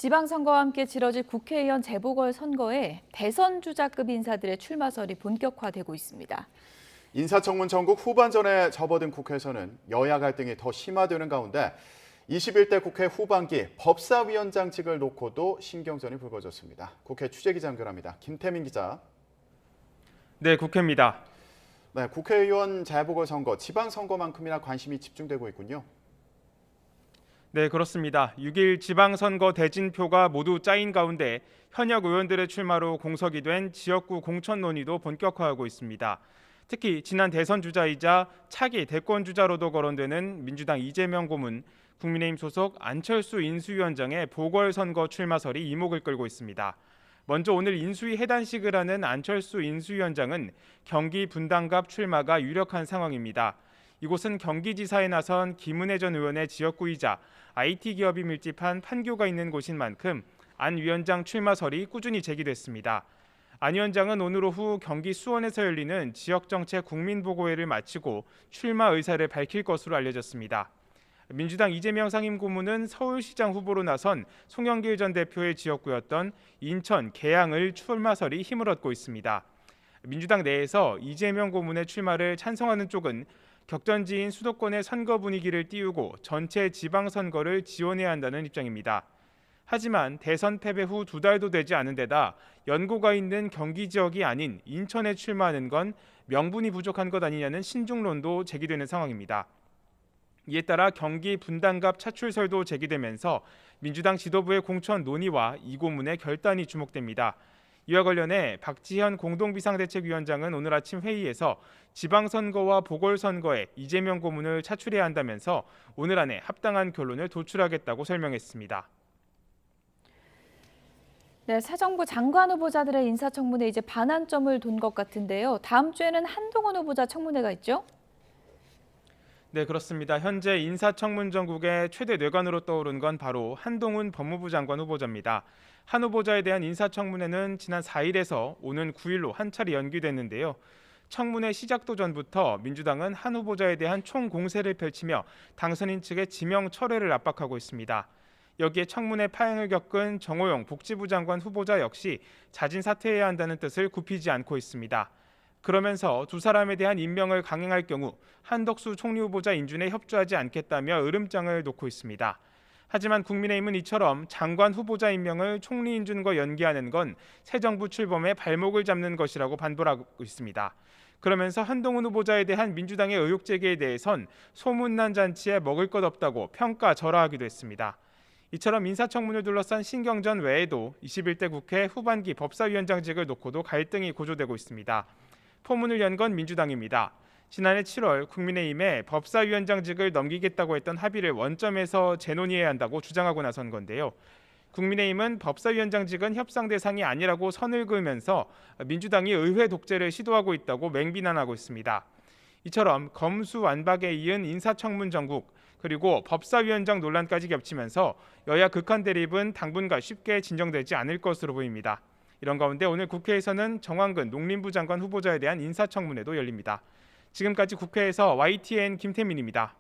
지방선거와 함께 치러질 국회의원 재보궐선거에 대선 주자급 인사들의 출마설이 본격화되고 있습니다. 인사청문 전국 후반전에 접어든 국회에서는 여야 갈등이 더 심화되는 가운데 21대 국회 후반기 법사위원장직을 놓고도 신경전이 불거졌습니다. 국회 취재기자 연결합니다. 김태민 기자. 네, 국회입니다. 네, 국회의원 재보궐선거, 지방선거만큼이나 관심이 집중되고 있군요. 네, 그렇습니다. 6일 지방선거 대진표가 모두 짜인 가운데 현역 의원들의 출마로 공석이 된 지역구 공천 논의도 본격화하고 있습니다. 특히 지난 대선 주자이자 차기 대권 주자로도 거론되는 민주당 이재명 고문, 국민의힘 소속 안철수 인수위원장의 보궐선거 출마설이 이목을 끌고 있습니다. 먼저 오늘 인수위 해단식을 하는 안철수 인수위원장은 경기 분당갑 출마가 유력한 상황입니다. 이곳은 경기지사에 나선 김은혜 전 의원의 지역구이자 IT 기업이 밀집한 판교가 있는 곳인 만큼 안 위원장 출마설이 꾸준히 제기됐습니다. 안 위원장은 오늘 오후 경기 수원에서 열리는 지역정책 국민보고회를 마치고 출마 의사를 밝힐 것으로 알려졌습니다. 민주당 이재명 상임고문은 서울시장 후보로 나선 송영길 전 대표의 지역구였던 인천 계양을 출마설이 힘을 얻고 있습니다. 민주당 내에서 이재명 고문의 출마를 찬성하는 쪽은 격전지인 수도권의 선거 분위기를 띄우고 전체 지방선거를 지원해야 한다는 입장입니다. 하지만 대선 패배 후 2달도 되지 않은 데다 연고가 있는 경기 지역이 아닌 인천에 출마하는 건 명분이 부족한 것 아니냐는 신중론도 제기되는 상황입니다. 이에 따라 경기 분당갑 차출설도 제기되면서 민주당 지도부의 공천 논의와 이 고문의 결단이 주목됩니다. 이와 관련해 박지현 공동비상대책위원장은 오늘 아침 회의에서 지방선거와 보궐선거에 이재명 고문을 차출해야 한다면서 오늘 안에 합당한 결론을 도출하겠다고 설명했습니다. 네, 새 정부 장관 후보자들의 인사청문회 이제 반환점을 돈 것 같은데요. 다음 주에는 한동훈 후보자 청문회가 있죠? 네, 그렇습니다. 현재 인사청문 전국의 최대 뇌관으로 떠오른 건 바로 한동훈 법무부 장관 후보자입니다. 한 후보자에 대한 인사청문회는 지난 4일에서 오는 9일로 한 차례 연기됐는데요. 청문회 시작도 전부터 민주당은 한 후보자에 대한 총공세를 펼치며 당선인 측의 지명 철회를 압박하고 있습니다. 여기에 청문회 파행을 겪은 정호영 복지부 장관 후보자 역시 자진 사퇴해야 한다는 뜻을 굽히지 않고 있습니다. 그러면서 두 사람에 대한 임명을 강행할 경우 한덕수 총리 후보자 인준에 협조하지 않겠다며 으름장을 놓고 있습니다. 하지만 국민의힘은 이처럼 장관 후보자 임명을 총리 인준과 연기하는 건 새 정부 출범에 발목을 잡는 것이라고 반발하고 있습니다. 그러면서 한동훈 후보자에 대한 민주당의 의혹 제기에 대해선 소문난 잔치에 먹을 것 없다고 평가절하하기도 했습니다. 이처럼 인사청문을 둘러싼 신경전 외에도 21대 국회 후반기 법사위원장직을 놓고도 갈등이 고조되고 있습니다. 포문을 연 건 민주당입니다. 지난해 7월 국민의힘에 법사위원장직을 넘기겠다고 했던 합의를 원점에서 재논의해야 한다고 주장하고 나선 건데요. 국민의힘은 법사위원장직은 협상 대상이 아니라고 선을 그으면서 민주당이 의회 독재를 시도하고 있다고 맹비난하고 있습니다. 이처럼 검수완박에 이은 인사청문 전국 그리고 법사위원장 논란까지 겹치면서 여야 극한 대립은 당분간 쉽게 진정되지 않을 것으로 보입니다. 이런 가운데 오늘 국회에서는 정황근 농림부 장관 후보자에 대한 인사청문회도 열립니다. 지금까지 국회에서 YTN 김태민입니다.